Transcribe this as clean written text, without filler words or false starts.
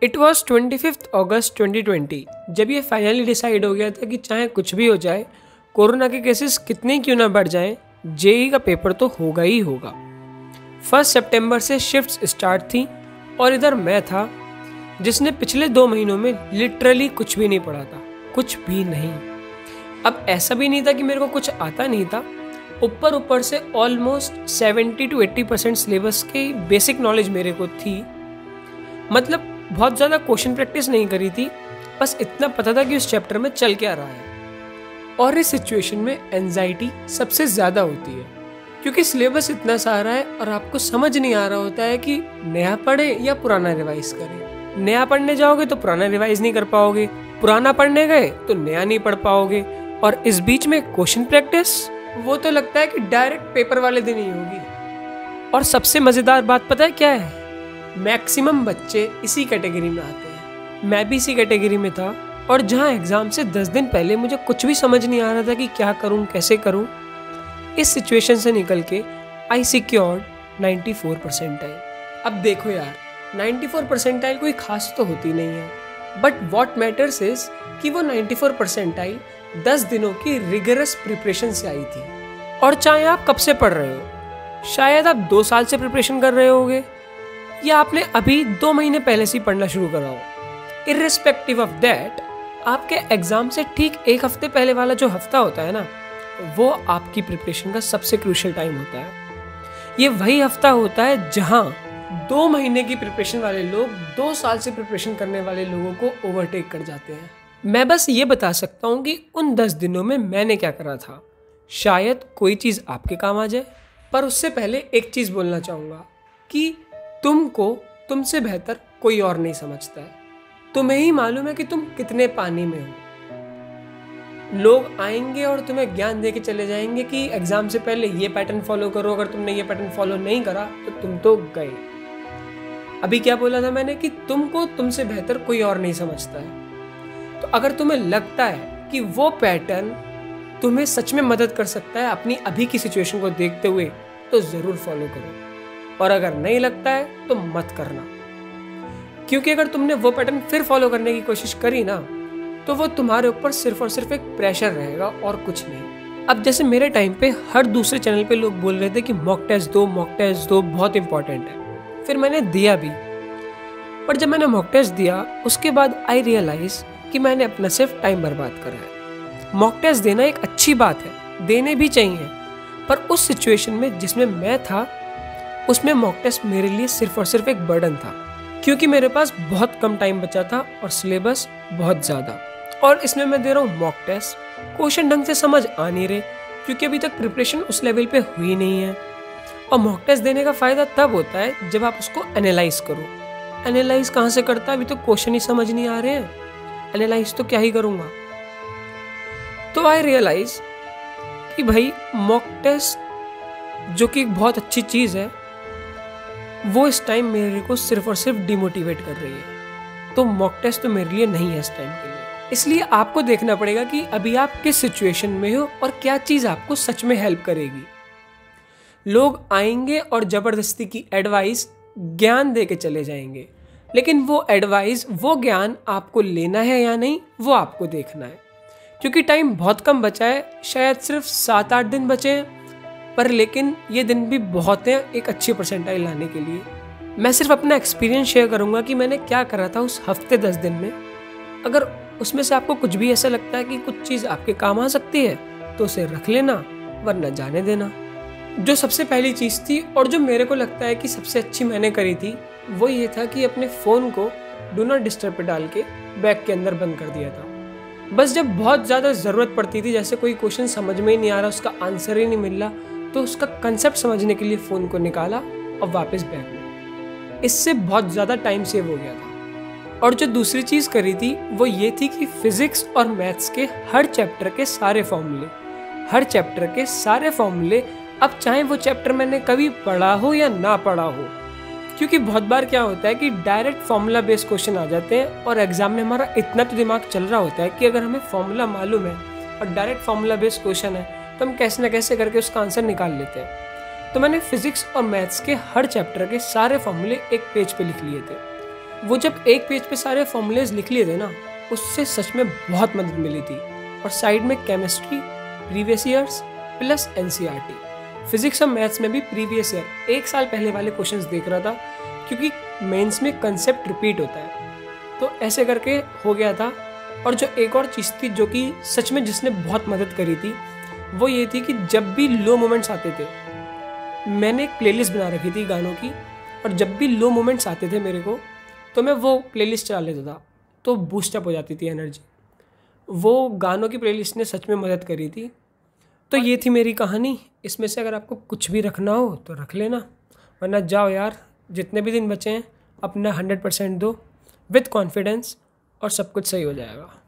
It was 25 अगस्त 2020 जब ये finally decide हो गया था कि चाहे कुछ भी हो जाए, कोरोना के केसेस कितने क्यों ना बढ़ जाएं, जेई का पेपर तो होगा ही होगा। 1 सितंबर से शिफ्ट्स स्टार्ट थी और इधर मैं था जिसने पिछले 2 महीनों में लिटरली कुछ भी नहीं पढ़ा था, कुछ भी नहीं। अब ऐसा भी नहीं था कि मेरे को कुछ आता नहीं था, ऊपर से ऑलमोस्ट 70 to 80% सिलेबस की बेसिक नॉलेज मेरे को थी। मतलब बहुत ज़्यादा क्वेश्चन प्रैक्टिस नहीं करी थी, बस इतना पता था कि उस चैप्टर में चल क्या रहा है। और इस सिचुएशन में एंजाइटी सबसे ज़्यादा होती है क्योंकि सिलेबस इतना सारा है और आपको समझ नहीं आ रहा होता है कि नया पढ़े या पुराना रिवाइज करें। नया पढ़ने जाओगे तो पुराना रिवाइज नहीं कर पाओगे, पुराना पढ़ने गए तो नया नहीं पढ़ पाओगे, और इस बीच में क्वेश्चन प्रैक्टिस वो तो लगता है कि डायरेक्ट पेपर वाले दिन ही होगी। और सबसे मज़ेदार बात पता है क्या है? मैक्सिमम बच्चे इसी कैटेगरी में आते हैं। मैं भी इसी कैटेगरी में था और जहाँ एग्ज़ाम से 10 दिन पहले मुझे कुछ भी समझ नहीं आ रहा था कि क्या करूँ, कैसे करूँ। इस सिचुएशन से निकल के आई सिक्योर्ड 94 परसेंटाइल। अब देखो यार, 94 परसेंटाइल कोई खास तो होती नहीं है, बट वॉट मैटर्स इज कि वो 94 परसेंटाइल 10 दिनों की रिगरस प्रिपरेशन से आई थी। और चाहे आप कब से पढ़ रहे हो, शायद आप 2 साल से प्रिपरेशन कर रहे होगे या आपने अभी 2 महीने पहले से पढ़ना शुरू करा हो, इर्रिस्पेक्टिव ऑफ दैट, आपके एग्जाम से ठीक 1 हफ्ते पहले वाला जो हफ्ता होता है ना, वो आपकी प्रिपरेशन का सबसे क्रूशियल टाइम होता है। ये वही हफ्ता होता है जहां 2 महीने की प्रिपरेशन वाले लोग 2 साल से प्रिपरेशन करने वाले लोगों को ओवरटेक कर जाते हैं। मैं बस ये बता सकता हूँ कि उन 10 दिनों में मैंने क्या करा था। शायद कोई चीज़ आपके काम आ जाए, पर उससे पहले एक चीज़ बोलना चाहूँगा कि तुमको तुमसे बेहतर कोई और नहीं समझता है। तुम्हें ही मालूम है कि तुम कितने पानी में हो। लोग आएंगे और तुम्हें ज्ञान दे के चले जाएंगे कि एग्जाम से पहले ये पैटर्न फॉलो करो, अगर तुमने ये पैटर्न फॉलो नहीं करा तो तुम तो गए। अभी क्या बोला था मैंने कि तुमको तुमसे बेहतर कोई और नहीं समझता है। तो अगर तुम्हें लगता है कि वो पैटर्न तुम्हें सच में मदद कर सकता है अपनी अभी की सिचुएशन को देखते हुए, तो जरूर फॉलो करो, और अगर नहीं लगता है तो मत करना। क्योंकि अगर तुमने वो पैटर्न फिर फॉलो करने की कोशिश करी ना, तो वो तुम्हारे ऊपर सिर्फ और सिर्फ एक प्रेशर रहेगा और कुछ नहीं। अब जैसे मेरे टाइम पे हर दूसरे चैनल पे लोग बोल रहे थे कि मॉक टेस्ट दो, बहुत इंपॉर्टेंट है। फिर मैंने दिया भी, पर जब मैंने मॉक टेस्ट दिया उसके बाद आई रियलाइज कि मैंने अपना सिर्फ टाइम बर्बाद करा है। मॉक टेस्ट देना एक अच्छी बात है, देने भी चाहिए, पर उस सिचुएशन में जिसमें मैं था उसमें मॉक टेस्ट मेरे लिए सिर्फ और सिर्फ एक बर्डन था, क्योंकि मेरे पास बहुत कम टाइम बचा था और सिलेबस बहुत ज़्यादा। और इसमें मैं दे रहा हूँ मॉक टेस्ट, क्वेश्चन ढंग से समझ आ नहीं रहे क्योंकि अभी तक प्रिपरेशन उस लेवल पे हुई नहीं है। और मॉक टेस्ट देने का फ़ायदा तब होता है जब आप उसको एनालाइज करो। एनालाइज कहाँ से करता है? अभी तो क्वेश्चन ही समझ नहीं आ रहे हैं, एनालाइज तो क्या ही करूँगा। तो आई रियलाइज कि भाई मॉक टेस्ट जो कि एक बहुत अच्छी चीज़ है, वो इस टाइम मेरे को सिर्फ और सिर्फ डिमोटिवेट कर रही है। तो मॉक टेस्ट तो मेरे लिए नहीं है इस टाइम के लिए। इसलिए आपको देखना पड़ेगा कि अभी आप किस सिचुएशन में हो और क्या चीज़ आपको सच में हेल्प करेगी। लोग आएंगे और ज़बरदस्ती की एडवाइस, ज्ञान दे के चले जाएंगे, लेकिन वो एडवाइस, वो ज्ञान आपको लेना है या नहीं, वो आपको देखना है। क्योंकि टाइम बहुत कम बचा है, शायद सिर्फ 7-8 दिन बचे हैं, पर लेकिन ये दिन भी बहुत हैं एक अच्छी परसेंटाइल लाने के लिए। मैं सिर्फ अपना एक्सपीरियंस शेयर करूंगा कि मैंने क्या करा था उस हफ्ते 10 दिन में। अगर उसमें से आपको कुछ भी ऐसा लगता है कि कुछ चीज़ आपके काम आ सकती है तो उसे रख लेना, वरना जाने देना। जो सबसे पहली चीज़ थी और जो मेरे को लगता है कि सबसे अच्छी मैंने करी थी, वो ये था कि अपने फ़ोन को डू नॉट डिस्टर्ब पे डाल के बैग के अंदर बंद कर दिया था। बस जब बहुत ज़्यादा ज़रूरत पड़ती थी, जैसे कोई क्वेश्चन समझ में ही नहीं आ रहा, उसका आंसर ही नहीं मिल रहा, तो उसका कंसेप्ट समझने के लिए फ़ोन को निकाला और वापस बैग में। इससे बहुत ज़्यादा टाइम सेव हो गया था। और जो दूसरी चीज़ करी थी वो ये थी कि फिज़िक्स और मैथ्स के हर चैप्टर के सारे फॉर्मूले, अब चाहे वो चैप्टर मैंने कभी पढ़ा हो या ना पढ़ा हो, क्योंकि बहुत बार क्या होता है कि डायरेक्ट फॉर्मूला बेस्ड क्वेश्चन आ जाते हैं और एग्जाम में हमारा इतना तो दिमाग चल रहा होता है कि अगर हमें फॉर्मूला मालूम है और डायरेक्ट फॉर्मूला बेस्ड क्वेश्चन है तो हम कैसे ना कैसे करके उसका आंसर निकाल लेते हैं। तो मैंने फिजिक्स और मैथ्स के हर चैप्टर के सारे फॉर्मूले एक पेज पे लिख लिए थे। वो जब एक पेज पे सारे फॉर्मूलेज लिख लिए थे ना, उससे सच में बहुत मदद मिली थी। और साइड में chemistry, previous years plus NCERT, physics और मैथ्स में भी प्रीवियस ईयर 1 साल पहले वाले क्वेश्चंस देख रहा था, क्योंकि मेंस में कंसेप्ट रिपीट होता है। तो ऐसे करके हो गया था। और जो एक और चीज़ थी जो कि सच में जिसने बहुत मदद करी थी, वो ये थी कि जब भी लो मोमेंट्स आते थे, मैंने एक प्लेलिस्ट बना रखी थी गानों की, और जब भी लो मोमेंट्स आते थे मेरे को, तो मैं वो प्लेलिस्ट चला लेता था, तो बूस्टअप हो जाती थी एनर्जी। वो गानों की प्लेलिस्ट ने सच में मदद करी थी। तो ये थी मेरी कहानी। इसमें से अगर आपको कुछ भी रखना हो तो रख लेना, वरना जाओ यार, जितने भी दिन बचे हैं अपना 100% दो विथ कॉन्फिडेंस, और सब कुछ सही हो जाएगा।